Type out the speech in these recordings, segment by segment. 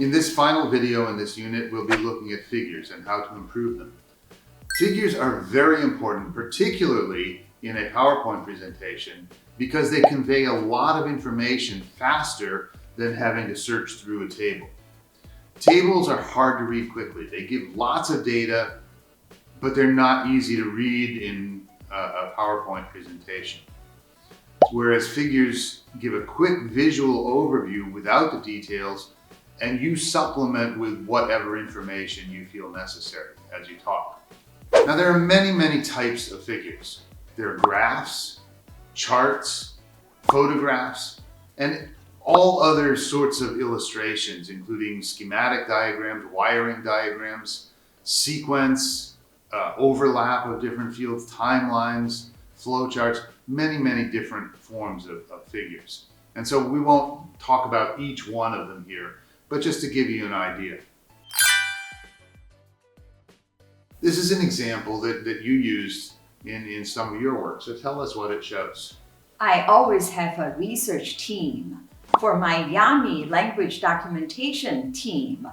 In this final video in this unit, we'll be looking at figures and how to improve them. Figures are very important, particularly in a PowerPoint presentation, because they convey a lot of information faster than having to search through a table. Tables are hard to read quickly. They give lots of data, but they're not easy to read in a PowerPoint presentation. Whereas figures give a quick visual overview without the details, and you supplement with whatever information you feel necessary as you talk. Now there are many types of figures. There are graphs, charts, photographs, and all other sorts of illustrations, including schematic diagrams, wiring diagrams, sequence, overlap of different fields, timelines, flowcharts, many different forms of figures. And so we won't talk about each one of them here, but just to give you an idea. This is an example that you used in some of your work, so tell us what it shows. I always have a research team. For my YAMI language documentation team,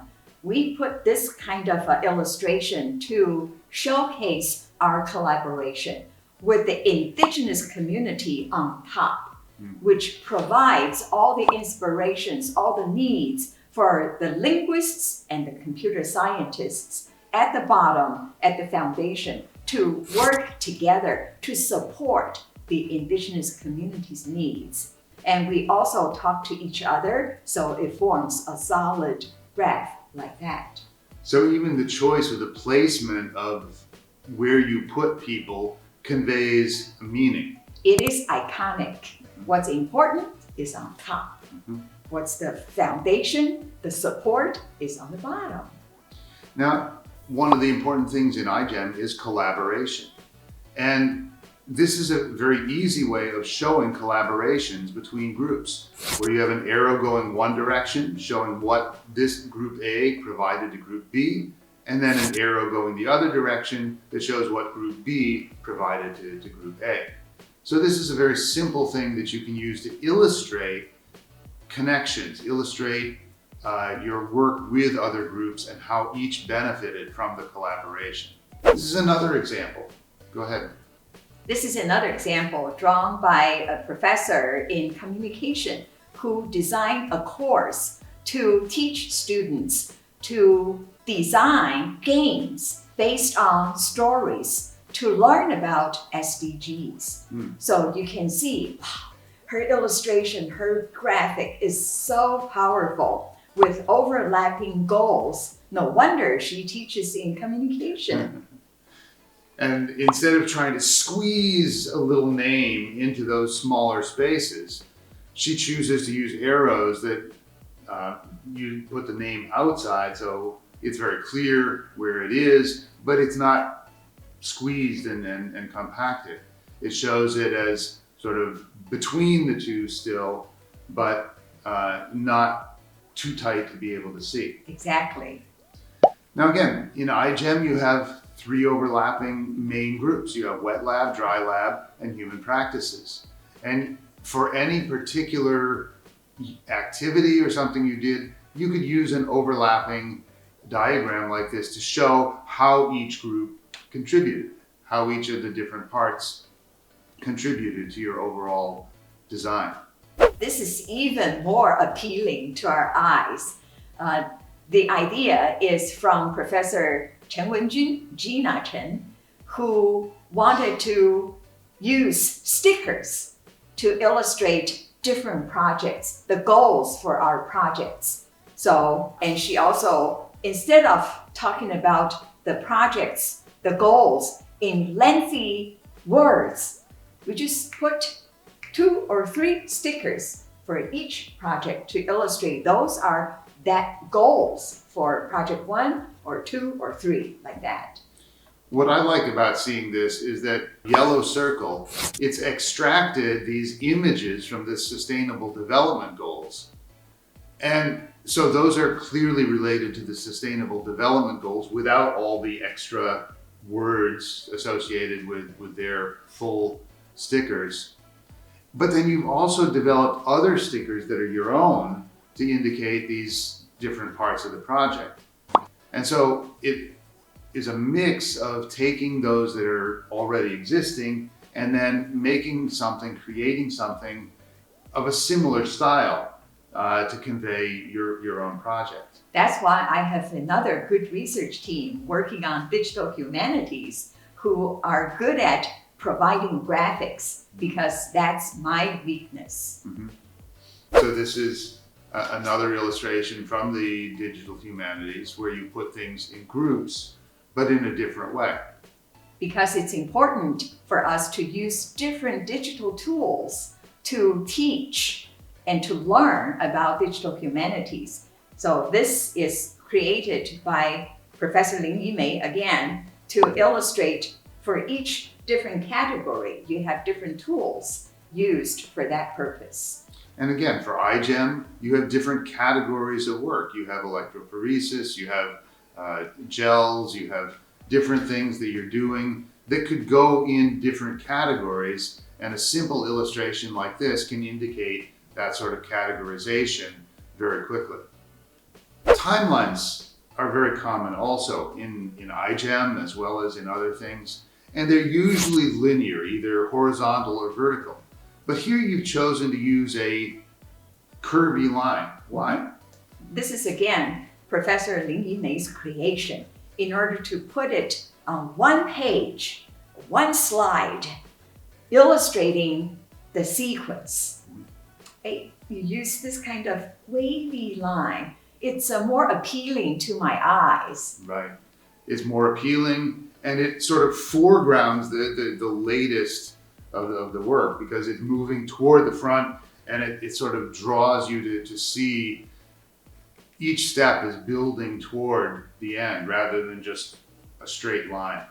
we put this kind of illustration to showcase our collaboration with the indigenous community on top, which provides all the inspirations, all the needs for the linguists and the computer scientists at the bottom, at the foundation, to work together to support the indigenous community's needs. And we also talk to each other, so it forms a solid graph like that. So even the choice or the placement of where you put people conveys a meaning. It is iconic. What's important is on top. What's the foundation, the support is on the bottom. Now, one of the important things in iGEM is collaboration. And this is a very easy way of showing collaborations between groups, where you have an arrow going one direction, showing what this group A provided to group B, and then an arrow going the other direction that shows what group B provided to group A. So this is a very simple thing that you can use to illustrate connections, illustrate your work with other groups and how each benefited from the collaboration. This is another example. Go ahead. This is another example drawn by a professor in communication who designed a course to teach students to design games based on stories to learn about SDGs. So you can see, wow, her illustration, her graphic is so powerful with overlapping goals. No wonder she teaches in communication. And instead of trying to squeeze a little name into those smaller spaces, she chooses to use arrows that you put the name outside, so it's very clear where it is, but it's not squeezed and compacted. It shows it as sort of between the two still, but not too tight to be able to see. Exactly. Now again, in iGEM you have three overlapping main groups. You have wet lab, dry lab, and human practices. And for any particular activity or something you did, you could use an overlapping diagram like this to show how each group contributed, how each of the different parts contributed to your overall design. This is even more appealing to our eyes. The idea is from Professor Chen Wenjun, Gina Chen, who wanted to use stickers to illustrate different projects, the goals for our projects. So, and she also, instead of talking about the projects, the goals in lengthy words, we just put 2 or 3 stickers for each project to illustrate those are that goals for project 1 or 2 or 3, like that. What I like about seeing this is that yellow circle, it's extracted these images from the Sustainable Development Goals. And so those are clearly related to the Sustainable Development Goals without all the extra words associated with their full stickers. But then you've also developed other stickers that are your own to indicate these different parts of the project. And so it is a mix of taking those that are already existing and then making something, creating something of a similar style to convey your own project. That's why I have another good research team working on digital humanities who are good at providing graphics, because that's my weakness. So this is another illustration from the digital humanities where you put things in groups, but in a different way. Because it's important for us to use different digital tools to teach and to learn about digital humanities. So this is created by Professor Lin Yimei again to illustrate for each different category, you have different tools used for that purpose. And again, for iGEM, you have different categories of work. You have electrophoresis, you have gels, you have different things that you're doing that could go in different categories. And a simple illustration like this can indicate that sort of categorization very quickly. Timelines are very common also in iGEM as well as in other things. And they're usually linear, either horizontal or vertical. But here you've chosen to use a curvy line. Why? This is again Professor Lin Yimei's creation in order to put it on one page, one slide, illustrating the sequence. You use this kind of wavy line. It's more appealing to my eyes. Right. It's more appealing, and it sort of foregrounds the latest of the work because it's moving toward the front, and it sort of draws you to see each step is building toward the end rather than just a straight line.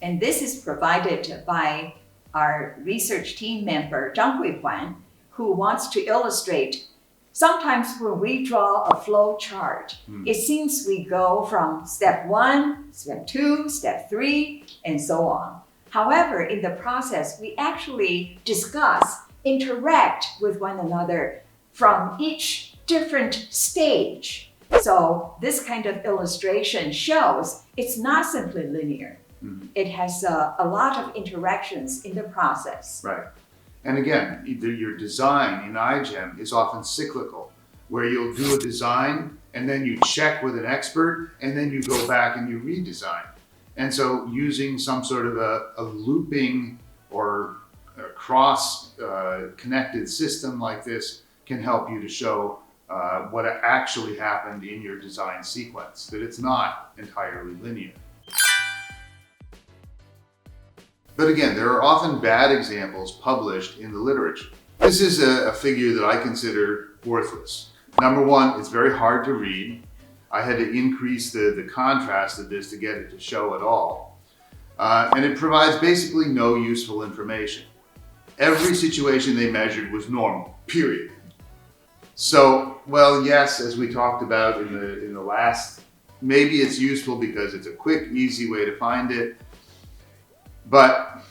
And this is provided by our research team member, Zhang Huihuan, who wants to illustrate. Sometimes when we draw a flow chart, it seems we go from step 1, step 2, step 3, and so on. However, in the process, we actually discuss, interact with one another from each different stage. So this kind of illustration shows it's not simply linear. It has a lot of interactions in the process. Right. And again, your design in iGEM is often cyclical, where you'll do a design and then you check with an expert and then you go back and you redesign. And so using some sort of a looping or a cross-connected system like this can help you to show what actually happened in your design sequence, that it's not entirely linear. But again, there are often bad examples published in the literature. This is a figure that I consider worthless. Number one, it's very hard to read. I had to increase the contrast of this to get it to show at all. And it provides basically no useful information. Every situation they measured was normal, period. So, well, yes, as we talked about in the last, maybe it's useful because it's a quick, easy way to find it. But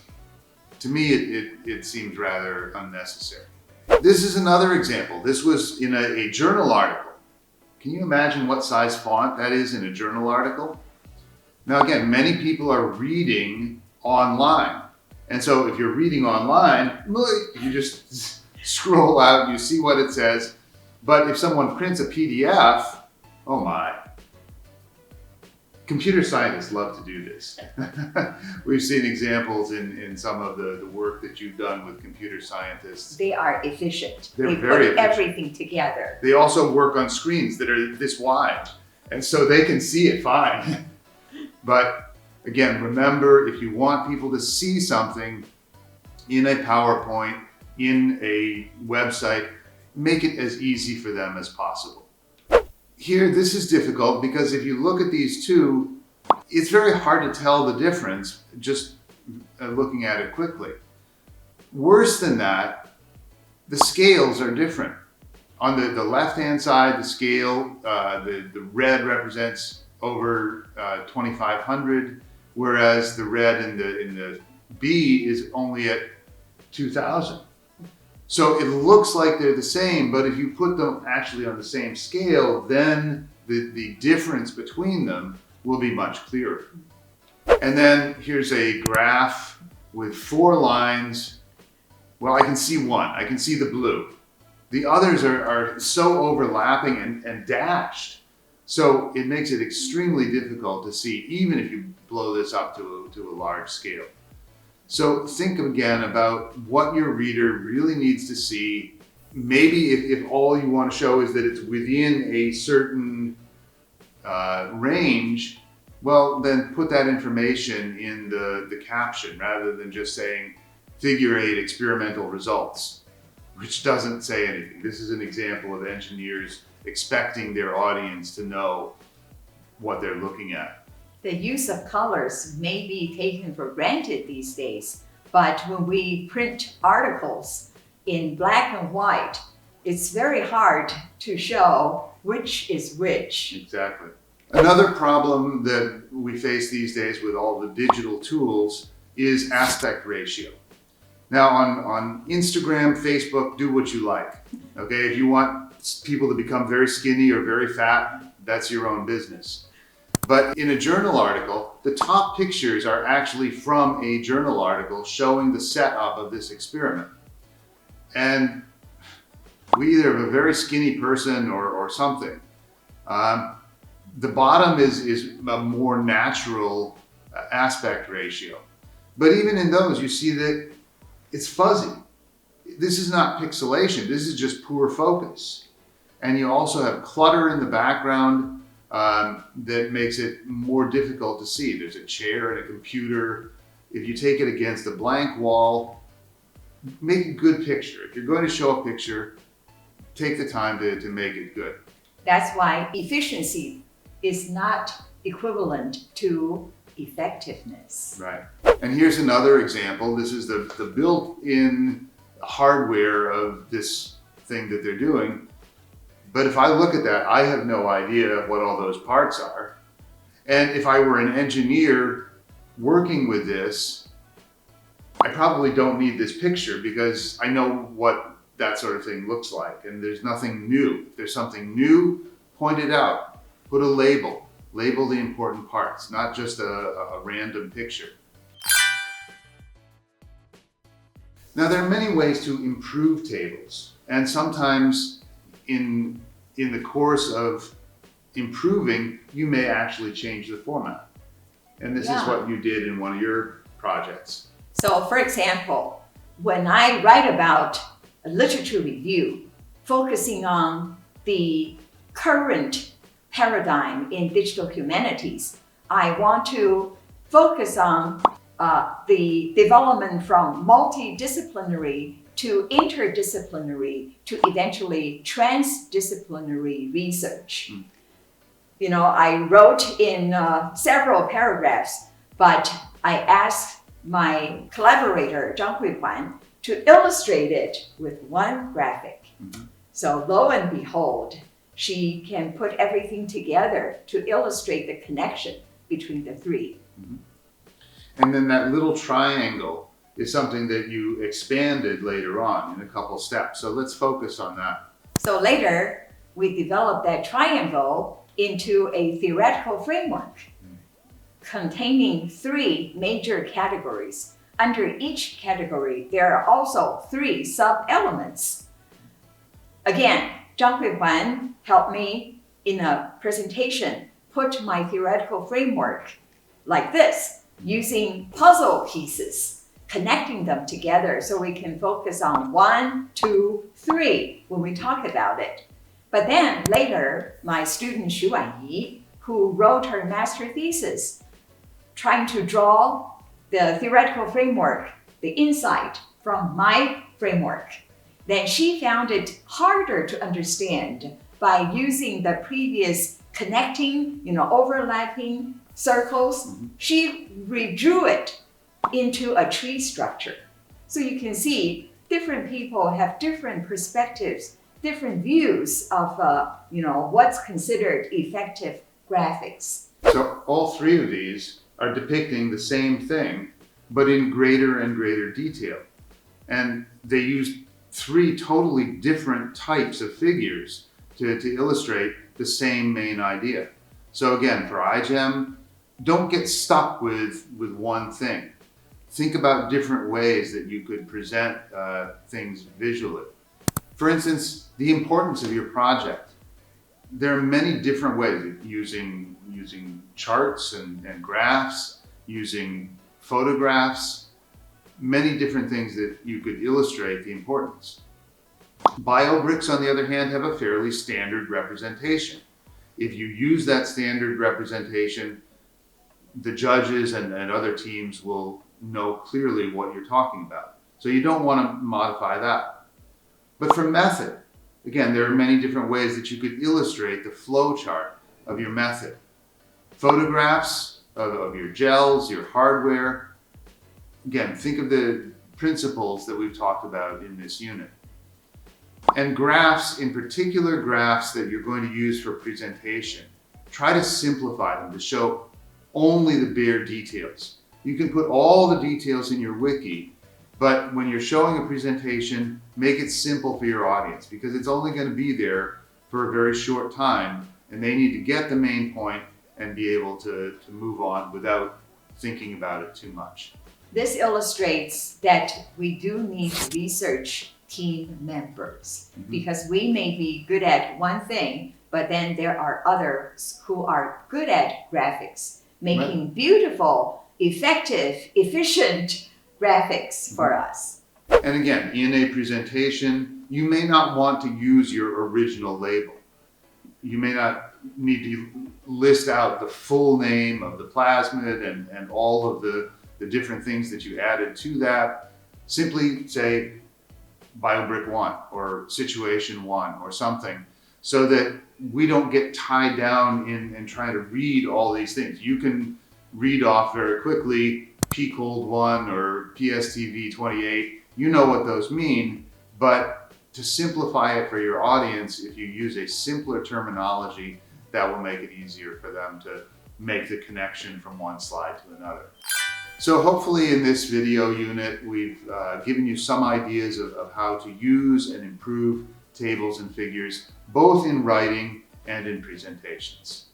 to me, it seems rather unnecessary. This is another example. This was in a journal article. Can you imagine what size font that is in a journal article? Now again, many people are reading online. And so if you're reading online, you just scroll out, you see what it says. But if someone prints a PDF, oh my. Computer scientists love to do this. We've seen examples in some of the work that you've done with computer scientists. They are efficient. They're they very put efficient. Everything together. They also work on screens that are this wide, and so they can see it fine. But again, remember, if you want people to see something in a PowerPoint, in a website, make it as easy for them as possible. Here, this is difficult because if you look at these two, it's very hard to tell the difference just looking at it quickly. Worse than that, the scales are different. On the left-hand side, the scale, the red represents over 2,500, whereas the red in the B is only at 2,000. So it looks like they're the same, but if you put them actually on the same scale, then the difference between them will be much clearer. And then here's a graph with 4 lines. Well, I can see one. I can see the blue. The others are so overlapping and dashed. So it makes it extremely difficult to see, even if you blow this up to a large scale. So think again about what your reader really needs to see. Maybe if all you want to show is that it's within a certain range, well, then put that information in the caption rather than just saying figure 8 experimental results, which doesn't say anything. This is an example of engineers expecting their audience to know what they're looking at. The use of colors may be taken for granted these days, but when we print articles in black and white, it's very hard to show which is which. Exactly. Another problem that we face these days with all the digital tools is aspect ratio. Now on Instagram, Facebook, do what you like. Okay, if you want people to become very skinny or very fat, that's your own business. But in a journal article, the top pictures are actually from a journal article showing the setup of this experiment. And we either have a very skinny person or something. The bottom is a more natural aspect ratio. But even in those, you see that it's fuzzy. This is not pixelation, this is just poor focus. And you also have clutter in the background that makes it more difficult to see. There's a chair and a computer. If you take it against a blank wall, make a good picture. If you're going to show a picture, take the time to make it good. That's why efficiency is not equivalent to effectiveness. Right. And here's another example. This is the built-in hardware of this thing that they're doing. But if I look at that, I have no idea what all those parts are. And if I were an engineer working with this, I probably don't need this picture because I know what that sort of thing looks like. And there's nothing new. If there's something new, point it out. Put a label. Label the important parts, not just a random picture. Now, there are many ways to improve tables. And sometimes in the course of improving, you may actually change the format. And this is what you did in one of your projects. So for example, when I write about a literature review, focusing on the current paradigm in digital humanities, I want to focus on the development from multidisciplinary to interdisciplinary to eventually transdisciplinary research. You know, I wrote in several paragraphs, but I asked my collaborator, Zhang Huihuan, to illustrate it with one graphic. So lo and behold, she can put everything together to illustrate the connection between the three. And then that little triangle is something that you expanded later on in a couple steps. So let's focus on that. So later, we developed that triangle into a theoretical framework containing 3 major categories. Under each category, there are also 3 sub-elements. Again, Zhang Huihuan helped me in a presentation put my theoretical framework like this, using puzzle pieces, connecting them together so we can focus on 1, 2, 3 when we talk about it. But then later, my student Xu Wanyi, who wrote her master thesis, trying to draw the theoretical framework, the insight from my framework, then she found it harder to understand by using the previous connecting, overlapping circles. She redrew it into a tree structure. So you can see different people have different perspectives, different views of what's considered effective graphics. So all 3 of these are depicting the same thing, but in greater and greater detail. And they use three totally different types of figures to illustrate the same main idea. So again, for iGEM, don't get stuck with one thing. Think about different ways that you could present things visually. For instance, the importance of your project. There are many different ways, using charts and graphs, using photographs, many different things that you could illustrate the importance. BioBricks, on the other hand, have a fairly standard representation. If you use that standard representation, the judges and other teams will know clearly what you're talking about. So you don't want to modify that. But for method, again, there are many different ways that you could illustrate the flow chart of your method. Photographs of your gels, your hardware. Again, think of the principles that we've talked about in this unit. And graphs, in particular graphs that you're going to use for presentation, try to simplify them to show only the bare details. You can put all the details in your wiki, but when you're showing a presentation, make it simple for your audience because it's only going to be there for a very short time and they need to get the main point and be able to move on without thinking about it too much. This illustrates that we do need research team members because we may be good at one thing, but then there are others who are good at graphics, making beautiful, effective, efficient graphics for us. And again, in a presentation, you may not want to use your original label. You may not need to list out the full name of the plasmid and all of the different things that you added to that. Simply say BioBrick 1 or Situation 1 or something so that we don't get tied down in trying to read all these things. You can read off very quickly PCold 1 or PSTV 28. You know what those mean, but to simplify it for your audience, if you use a simpler terminology, that will make it easier for them to make the connection from one slide to another. So hopefully in this video unit, we've given you some ideas of how to use and improve tables and figures, both in writing and in presentations.